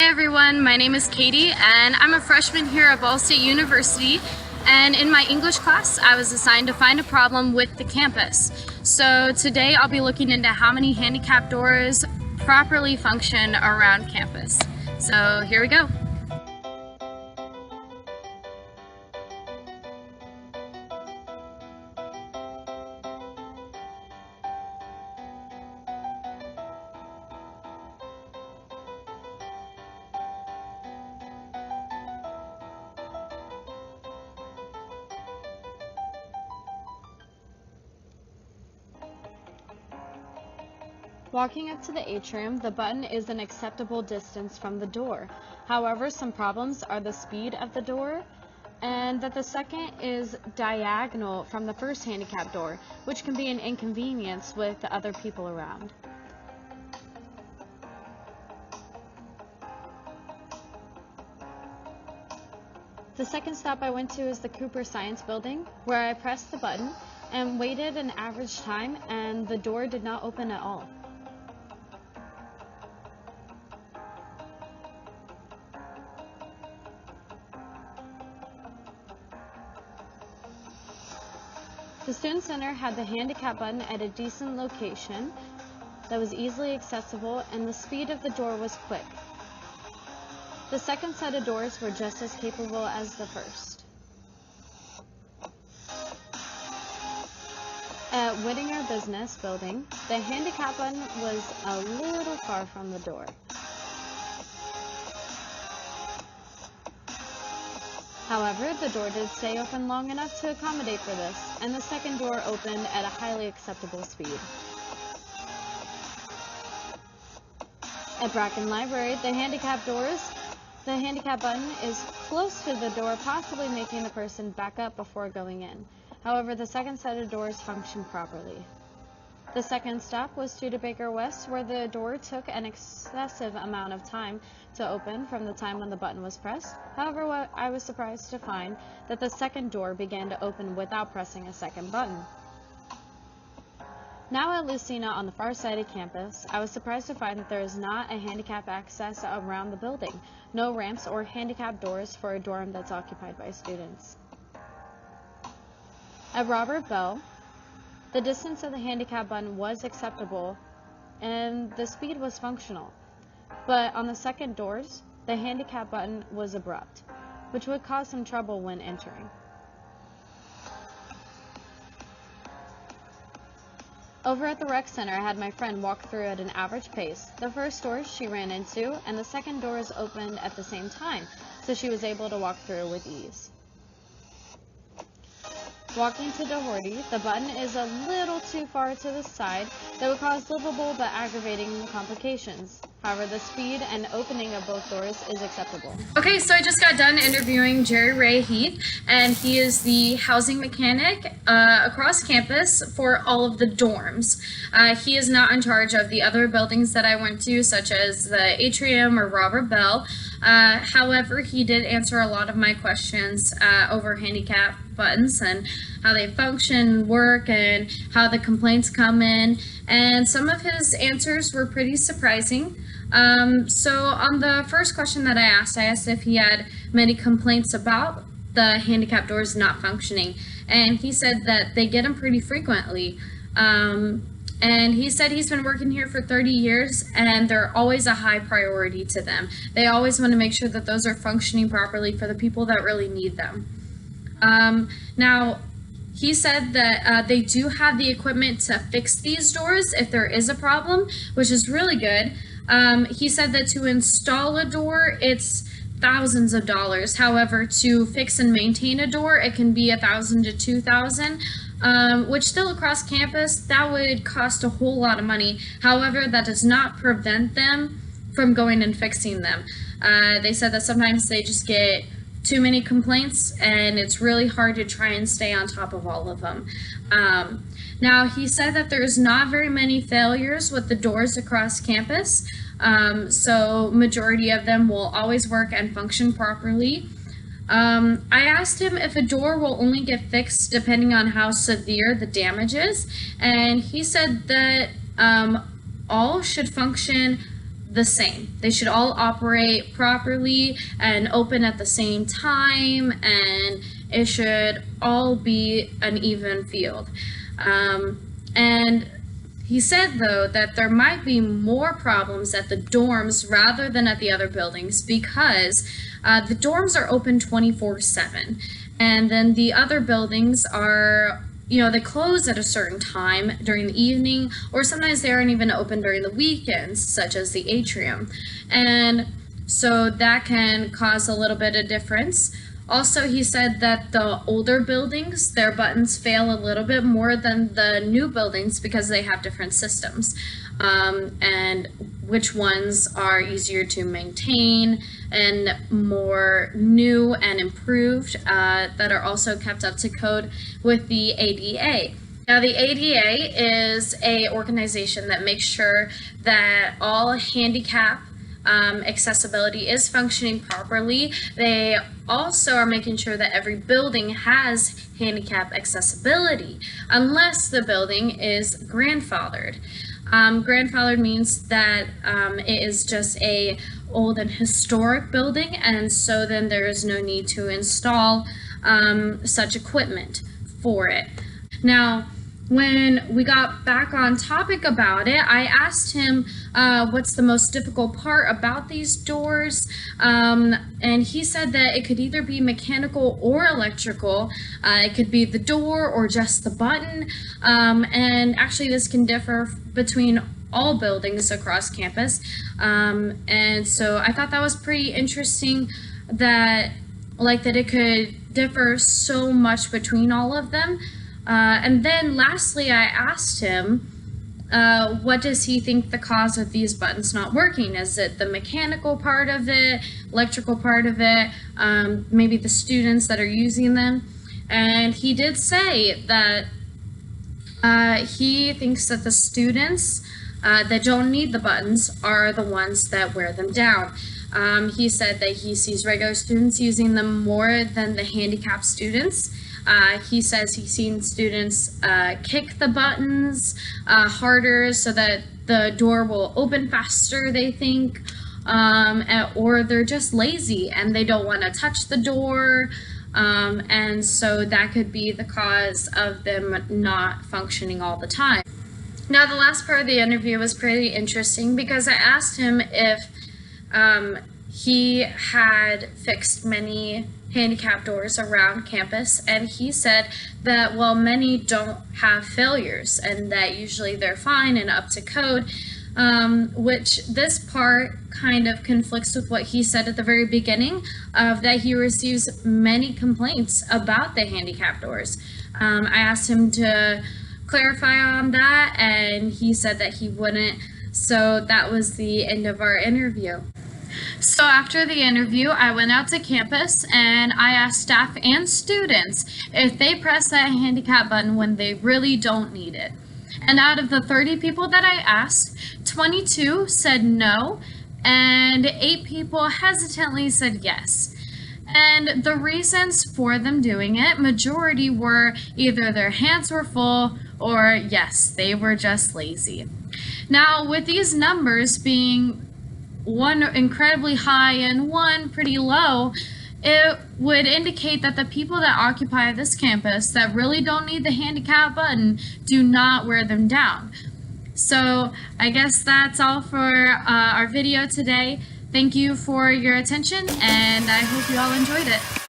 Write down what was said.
Hi everyone, my name is Katie and I'm a freshman here at Ball State University, and in my English class I was assigned to find a problem with the campus. So today I'll be looking into how many handicap doors properly function around campus. So here we go. Walking up to the atrium, the button is an acceptable distance from the door. However, some problems are the speed of the door and that the second is diagonal from the first handicap door, which can be an inconvenience with the other people around. The second stop I went to is the Cooper Science Building, where I pressed the button and waited an average time, and the door did not open at all. The Student Center had the handicap button at a decent location that was easily accessible, and the speed of the door was quick. The second set of doors were just as capable as the first. At Whittinger Business Building, the handicap button was a little far from the door. However, the door did stay open long enough to accommodate for this, and the second door opened at a highly acceptable speed. At Bracken Library, the handicap button is close to the door, possibly making the person back up before going in. However, the second set of doors functioned properly. The second stop was Studebaker West, where the door took an excessive amount of time to open from the time when the button was pressed. However, I was surprised to find that the second door began to open without pressing a second button. Now at Lucina on the far side of campus, I was surprised to find that there is not a handicap access around the building, no ramps or handicap doors for a dorm that's occupied by students. At Robert Bell, the distance of the handicap button was acceptable and the speed was functional, but on the second doors, the handicap button was abrupt, which would cause some trouble when entering. Over at the rec center, I had my friend walk through at an average pace. The first door she ran into, and the second doors opened at the same time, so she was able to walk through with ease. Walking to Doherty, the button is a little too far to the side that would cause livable but aggravating complications. However, the speed and opening of both doors is acceptable. Okay, so I just got done interviewing Jerry Ray Heath, and he is the housing mechanic across campus for all of the dorms. He is not in charge of the other buildings that I went to, such as the Atrium or Robert Bell. However, he did answer a lot of my questions over handicap buttons and how they function, work, and how the complaints come in, and some of his answers were pretty surprising. So on the first question that I asked if he had many complaints about the handicap doors not functioning, and he said that they get them pretty frequently. And he said he's been working here for 30 years and they're always a high priority to them. They always want to make sure that those are functioning properly for the people that really need them. Now, he said that they do have the equipment to fix these doors if there is a problem, which is really good. He said that to install a door, it's thousands of dollars. However, to fix and maintain a door, it can be $1,000 to $2,000, which still across campus, that would cost a whole lot of money. However, that does not prevent them from going and fixing them. They said that sometimes they just get too many complaints and it's really hard to try and stay on top of all of them. Now, he said that there's not very many failures with the doors across campus, so majority of them will always work and function properly. I asked him if a door will only get fixed depending on how severe the damage is, and he said that all should function the same. They should all operate properly and open at the same time, and it should all be an even field. And he said, though, that there might be more problems at the dorms rather than at the other buildings because the dorms are open 24/7, and then the other buildings are, they close at a certain time during the evening, or sometimes they aren't even open during the weekends, such as the atrium. And so that can cause a little bit of difference. Also, he said that the older buildings, their buttons fail a little bit more than the new buildings because they have different systems, and which ones are easier to maintain and more new and improved, that are also kept up to code with the ADA. Now, the ADA is a organization that makes sure that all handicap accessibility is functioning properly. They also are making sure that every building has handicap accessibility, unless the building is grandfathered. Grandfathered means that it is just a old and historic building, and so then there is no need to install such equipment for it. Now, when we got back on topic about it, I asked him what's the most difficult part about these doors, and he said that it could either be mechanical or electrical. It could be the door or just the button, and actually this can differ between all buildings across campus, and so I thought that was pretty interesting that it could differ so much between all of them. And then lastly, I asked him, what does he think the cause of these buttons not working? Is it the mechanical part of it, electrical part of it, maybe the students that are using them? And he did say that he thinks that the students that don't need the buttons are the ones that wear them down. He said that he sees regular students using them more than the handicapped students. He says he's seen students kick the buttons harder so that the door will open faster, they think, or they're just lazy and they don't want to touch the door, and so that could be the cause of them not functioning all the time. Now, the last part of the interview was pretty interesting because I asked him if he had fixed many handicap doors around campus, and he said that, well, many don't have failures and that usually they're fine and up to code, which this part kind of conflicts with what he said at the very beginning of that he receives many complaints about the handicap doors. I asked him to clarify on that, and he said that he wouldn't, so that was the end of our interview. So after the interview, I went out to campus and I asked staff and students if they press that handicap button when they really don't need it. And out of the 30 people that I asked, 22 said no, and 8 people hesitantly said yes. And the reasons for them doing it, majority were either their hands were full or yes, they were just lazy. Now, with these numbers being one incredibly high and one pretty low, it would indicate that the people that occupy this campus that really don't need the handicap button do not wear them down. So I guess that's all for our video today. Thank you for your attention, and I hope you all enjoyed it.